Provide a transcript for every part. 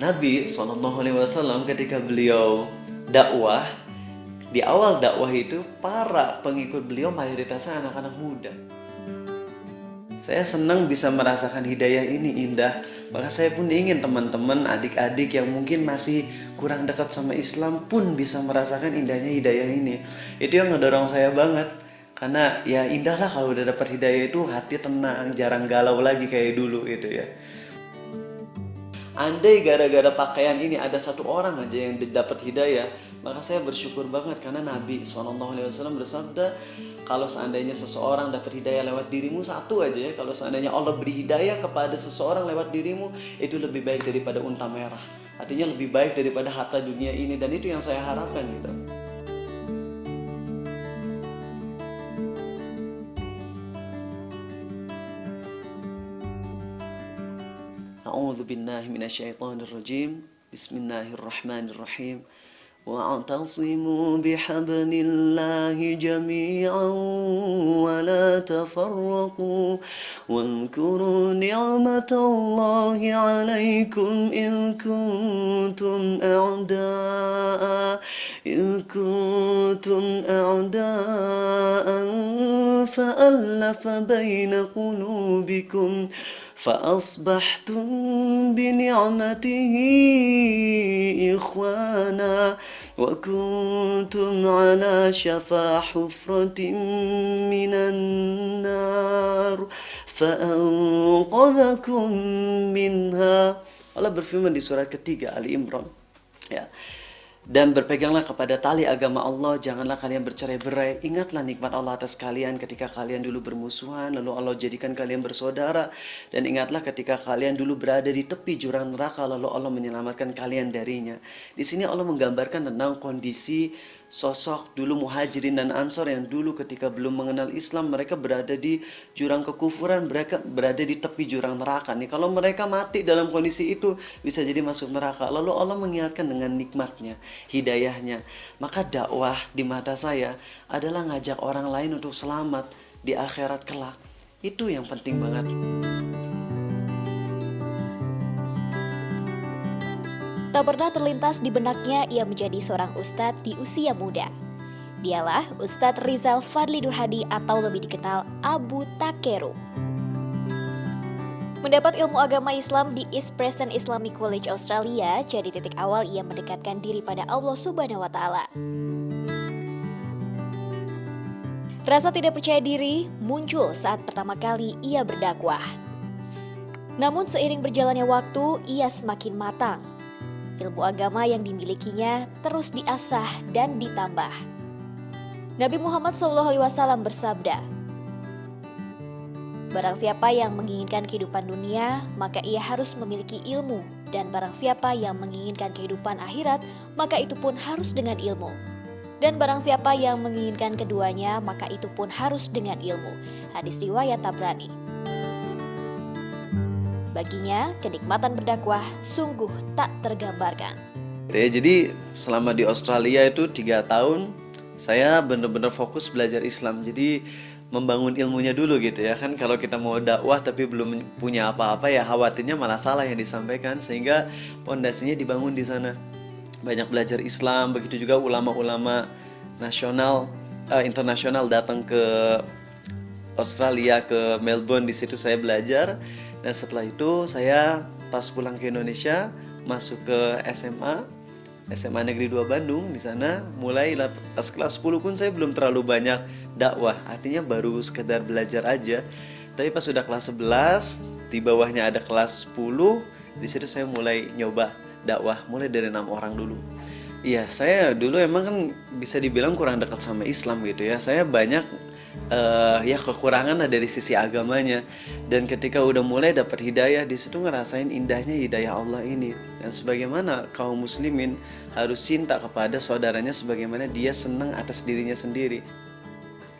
Nabi SAW ketika beliau dakwah, di awal dakwah itu para pengikut beliau mayoritasnya anak-anak muda. Saya senang bisa merasakan hidayah ini indah. Maka saya pun ingin teman-teman, adik-adik yang mungkin masih kurang dekat sama Islam pun bisa merasakan indahnya hidayah ini. Itu yang ngedorong saya banget. Karena ya indahlah kalau udah dapat hidayah itu hati tenang, jarang galau lagi kayak dulu gitu ya. Andai gara-gara pakaian ini ada satu orang aja yang dapat hidayah, maka saya bersyukur banget karena Nabi SAW bersabda, kalau seandainya seseorang dapat hidayah lewat dirimu satu aja ya, kalau seandainya Allah beri hidayah kepada seseorang lewat dirimu, itu lebih baik daripada unta merah. Artinya lebih baik daripada harta dunia ini, dan itu yang saya harapkan gitu. A'udzu billahi minasyaitonir rajim. Bismillahirrahmanirrahim. Wa'tasimu bihablillahi jami'an wa la tafarraqu wadhkuru ni'matallahi 'alaikum إذ كنتم أعداء فألف بين قلوبكم فأصبحتم بنعمته إخوانا وكنتم على شفا حفرة من النار فأنقذكم منها. Allah berfirman di surat ketiga Ali Imran ya. Dan berpeganglah kepada tali agama Allah, janganlah kalian bercerai-berai. Ingatlah nikmat Allah atas kalian ketika kalian dulu bermusuhan, lalu Allah jadikan kalian bersaudara. Dan ingatlah ketika kalian dulu berada di tepi jurang neraka, lalu Allah menyelamatkan kalian darinya. Di sini Allah menggambarkan tentang kondisi sosok dulu Muhajirin dan Ansor yang dulu ketika belum mengenal Islam, mereka berada di jurang kekufuran, mereka berada di tepi jurang neraka nih. Kalau mereka mati dalam kondisi itu, bisa jadi masuk neraka. Lalu Allah mengingatkan dengan nikmatnya, hidayahnya. Maka dakwah di mata saya adalah ngajak orang lain untuk selamat di akhirat kelak. Itu yang penting banget. Tak pernah terlintas di benaknya ia menjadi seorang ustadz di usia muda. Dialah Ustadz Rizal Fadli Nurhadi atau lebih dikenal Abu Takeru. Mendapat ilmu agama Islam di East Preston Islamic College Australia jadi titik awal ia mendekatkan diri pada Allah Subhanahu wa Ta'ala. Rasa tidak percaya diri muncul saat pertama kali ia berdakwah. Namun seiring berjalannya waktu, ia semakin matang. Ilmu agama yang dimilikinya terus diasah dan ditambah. Nabi Muhammad SAW bersabda, "Barang siapa yang menginginkan kehidupan dunia, maka ia harus memiliki ilmu. Dan barang siapa yang menginginkan kehidupan akhirat, maka itu pun harus dengan ilmu. Dan barang siapa yang menginginkan keduanya, maka itu pun harus dengan ilmu." Hadis riwayat Tabrani. Baginya, kenikmatan berdakwah sungguh tak tergambarkan. Jadi selama di Australia itu 3 tahun, saya benar-benar fokus belajar Islam. Jadi membangun ilmunya dulu gitu ya. Kan kalau kita mau dakwah tapi belum punya apa-apa ya khawatirnya malah salah yang disampaikan. Sehingga pondasinya dibangun di sana. Banyak belajar Islam, begitu juga ulama-ulama nasional, internasional datang ke Australia, ke Melbourne. Di situ saya belajar. Dan setelah itu saya pas pulang ke Indonesia masuk ke SMA Negeri 2 Bandung. Di sana mulai pas kelas 10 pun saya belum terlalu banyak dakwah, artinya baru sekedar belajar aja. Tapi pas sudah kelas 11, di bawahnya ada kelas 10, di situ saya mulai nyoba dakwah, mulai dari 6 orang dulu. Iya, saya dulu emang kan bisa dibilang kurang dekat sama Islam gitu ya. Saya banyak ya kekurangan lah dari sisi agamanya. Dan ketika udah mulai dapat hidayah, di situ ngerasain indahnya hidayah Allah ini. Dan sebagaimana kaum muslimin harus cinta kepada saudaranya sebagaimana dia senang atas dirinya sendiri.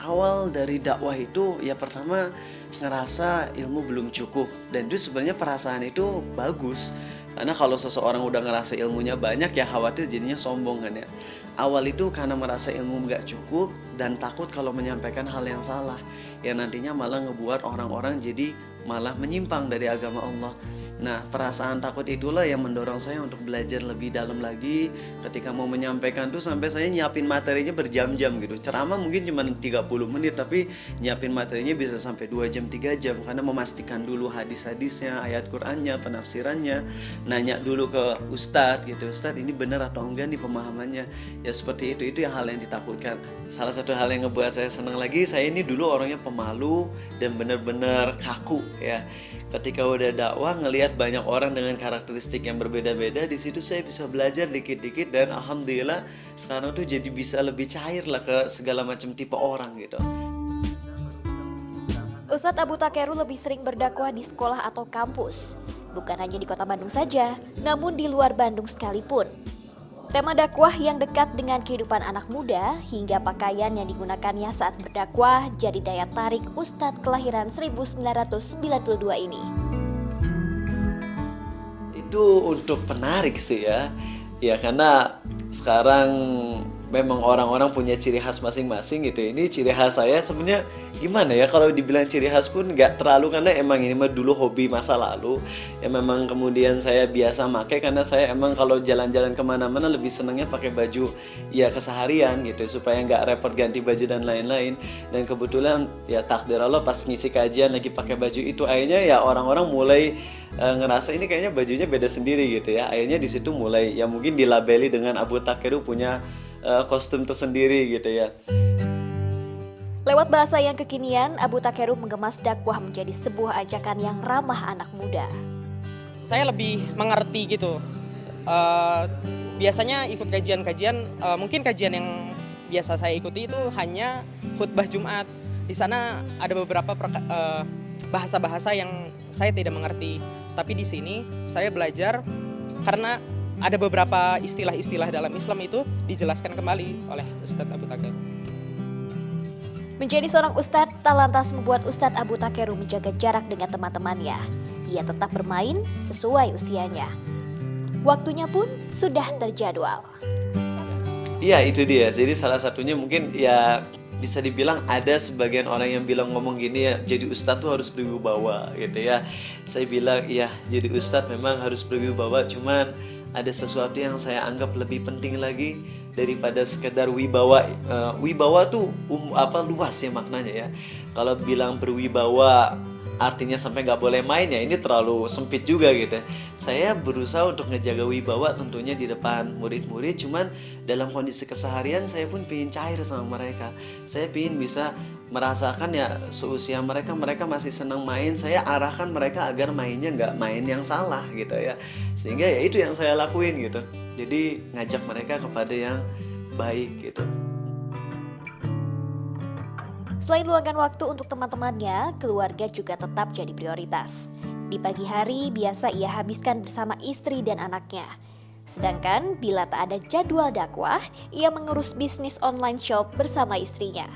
Awal dari dakwah itu ya pertama ngerasa ilmu belum cukup. Dan itu sebenarnya perasaan itu bagus. Karena kalau seseorang udah ngerasa ilmunya banyak ya khawatir jadinya sombong kan ya. Awal itu karena merasa ilmu gak cukup dan takut kalau menyampaikan hal yang salah, yang nantinya malah ngebuat orang-orang jadi malah menyimpang dari agama Allah. Nah, perasaan takut itulah yang mendorong saya untuk belajar lebih dalam lagi. Ketika mau menyampaikan tuh sampai saya nyiapin materinya berjam-jam gitu. Ceramah mungkin cuma 30 menit, tapi nyiapin materinya bisa sampai 2 jam, 3 jam. Karena memastikan dulu hadis-hadisnya, ayat Qur'annya, penafsirannya. Nanya dulu ke Ustadz gitu, Ustadz ini benar atau enggak nih pemahamannya. Ya seperti itu yang hal yang ditakutkan. Salah satu hal yang ngebuat saya senang lagi, saya ini dulu orangnya pemalu dan benar-benar kaku ya. Ketika udah dakwah ngelihat banyak orang dengan karakteristik yang berbeda-beda, di situ saya bisa belajar dikit-dikit dan alhamdulillah sekarang tuh jadi bisa lebih cair lah ke segala macam tipe orang gitu. Ustadz Abu Takeru lebih sering berdakwah di sekolah atau kampus, bukan hanya di kota Bandung saja, namun di luar Bandung sekalipun. Tema dakwah yang dekat dengan kehidupan anak muda hingga pakaian yang digunakannya saat berdakwah jadi daya tarik Ustadz kelahiran 1992 ini. Itu untuk penarik sih ya. Ya karena sekarang memang orang-orang punya ciri khas masing-masing gitu. Ini ciri khas saya sebenarnya gimana ya, kalau dibilang ciri khas pun nggak terlalu, karena emang ini mah dulu hobi masa lalu. Ya memang kemudian saya biasa pakai karena saya emang kalau jalan-jalan kemana-mana lebih senangnya pakai baju ya keseharian gitu, supaya nggak repot ganti baju dan lain-lain. Dan kebetulan ya takdir Allah pas ngisi kajian lagi pakai baju itu, akhirnya ya orang-orang mulai ngerasa ini kayaknya bajunya beda sendiri gitu ya. Akhirnya di situ mulai ya mungkin dilabeli dengan Abu Takeru punya kostum tersendiri gitu ya. Lewat bahasa yang kekinian, Abu Takeru mengemas dakwah menjadi sebuah ajakan yang ramah anak muda. Saya lebih mengerti gitu. Biasanya ikut kajian-kajian, mungkin kajian yang biasa saya ikuti itu hanya khutbah Jumat. Di sana ada beberapa bahasa-bahasa yang saya tidak mengerti. Tapi di sini saya belajar karena ada beberapa istilah-istilah dalam Islam itu dijelaskan kembali oleh Ustadz Abu Takeru. Menjadi seorang ustadz tak lantas membuat Ustadz Abu Takeru menjaga jarak dengan teman-temannya. Ia tetap bermain sesuai usianya. Waktunya pun sudah terjadwal. Iya itu dia, jadi salah satunya mungkin ya bisa dibilang ada sebagian orang yang bilang ngomong gini ya, jadi ustadz tuh harus berwibawa gitu ya. Saya bilang iya, jadi ustadz memang harus berwibawa, cuman ada sesuatu yang saya anggap lebih penting lagi daripada sekedar wibawa. Wibawa tuh luas ya maknanya ya. Kalau bilang berwibawa artinya sampai nggak boleh main ya ini terlalu sempit juga gitu. Saya berusaha untuk ngejaga wibawa tentunya di depan murid-murid, cuman dalam kondisi keseharian saya pun pengen cair sama mereka. Saya pengen bisa merasakan ya seusia mereka masih senang main, saya arahkan mereka agar mainnya nggak main yang salah gitu ya. Sehingga ya itu yang saya lakuin gitu. Jadi ngajak mereka kepada yang baik gitu. Selain luangkan waktu untuk teman-temannya, keluarga juga tetap jadi prioritas. Di pagi hari biasa ia habiskan bersama istri dan anaknya. Sedangkan bila tak ada jadwal dakwah, ia mengurus bisnis online shop bersama istrinya.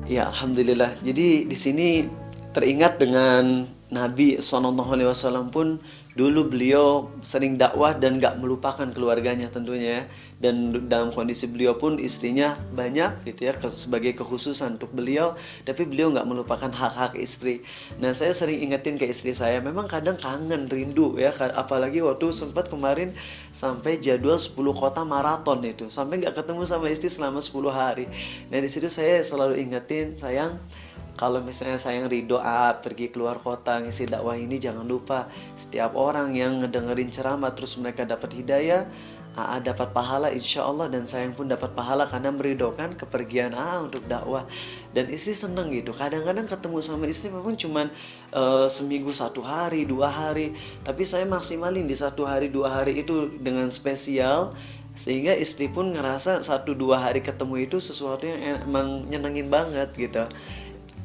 Ya alhamdulillah. Jadi di sini teringat dengan Nabi SAW pun dulu beliau sering dakwah dan gak melupakan keluarganya tentunya ya. Dan dalam kondisi beliau pun istrinya banyak gitu ya sebagai kekhususan untuk beliau, tapi beliau gak melupakan hak-hak istri. Nah saya sering ingetin ke istri saya, memang kadang kangen, rindu ya, apalagi waktu sempat kemarin sampai jadwal 10 kota maraton itu, sampai gak ketemu sama istri selama 10 hari. Nah di situ saya selalu ingetin, sayang, kalau misalnya sayang ridho pergi keluar kota ngisi dakwah ini, jangan lupa setiap orang yang ngedengerin ceramah terus mereka dapat hidayah, dapat pahala insya Allah, dan sayang pun dapat pahala karena meridokan kepergian untuk dakwah. Dan istri seneng gitu. Kadang-kadang ketemu sama istri memang cuman seminggu 1 hari 2 hari, tapi saya maksimalin di 1 hari 2 hari itu dengan spesial, sehingga istri pun ngerasa 1-2 hari ketemu itu sesuatu yang emang nyenengin banget gitu.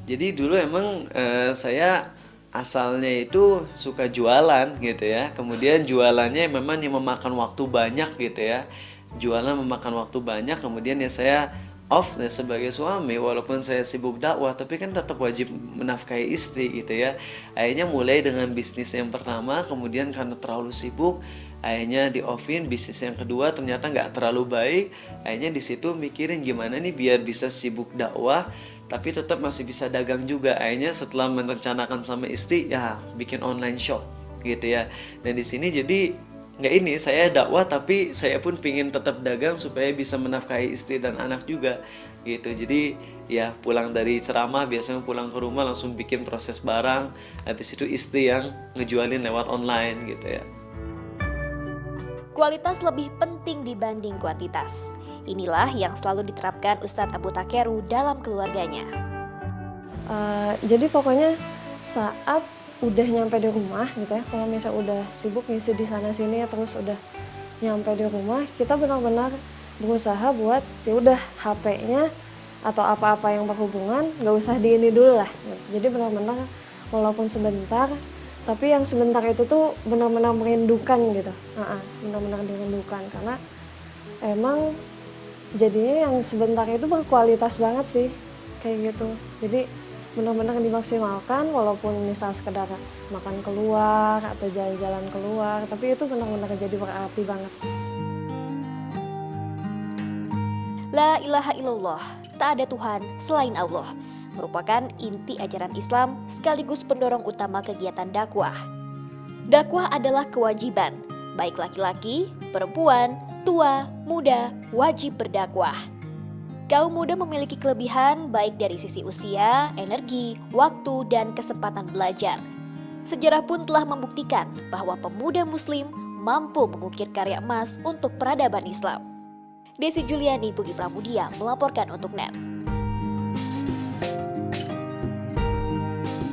Jadi dulu emang saya asalnya itu suka jualan gitu ya. Kemudian jualannya memang yang memakan waktu banyak gitu ya. Jualan memakan waktu banyak, kemudian ya saya off sebagai suami, walaupun saya sibuk dakwah tapi kan tetap wajib menafkahi istri gitu ya. Akhirnya mulai dengan bisnis yang pertama, kemudian karena terlalu sibuk akhirnya di offin. Bisnis yang kedua ternyata nggak terlalu baik, akhirnya di situ mikirin gimana nih biar bisa sibuk dakwah tapi tetap masih bisa dagang juga. Akhirnya setelah merencanakan sama istri ya bikin online shop gitu ya. Dan di sini jadi nggak ini, saya dakwah tapi saya pun pingin tetap dagang supaya bisa menafkahi istri dan anak juga gitu. Jadi ya pulang dari ceramah biasanya pulang ke rumah langsung bikin proses barang, habis itu istri yang ngejualin lewat online gitu ya. Kualitas lebih penting dibanding kuantitas. Inilah yang selalu diterapkan Ustadz Abu Takeru dalam keluarganya. Jadi pokoknya saat udah nyampe di rumah gitu ya, kalau misalnya udah sibuk ngisi di sana sini terus udah nyampe di rumah, kita benar-benar berusaha buat ya udah HP-nya atau apa-apa yang berhubungan nggak usah di ini dulu lah. Jadi benar-benar walaupun sebentar, tapi yang sebentar itu tuh benar-benar merindukan gitu, benar-benar dirindukan karena emang jadinya yang sebentar itu berkualitas banget sih kayak gitu. Jadi benar-benar dimaksimalkan walaupun misal sekedar makan keluar atau jalan-jalan keluar, tapi itu benar-benar jadi berarti banget. La ilaha illallah, tak ada Tuhan selain Allah, merupakan inti ajaran Islam sekaligus pendorong utama kegiatan dakwah. Dakwah adalah kewajiban, baik laki-laki, perempuan, tua, muda, wajib berdakwah. Kaum muda memiliki kelebihan baik dari sisi usia, energi, waktu, dan kesempatan belajar. Sejarah pun telah membuktikan bahwa pemuda muslim mampu mengukir karya emas untuk peradaban Islam. Desi Juliani, Pugi Pramudia melaporkan untuk NET.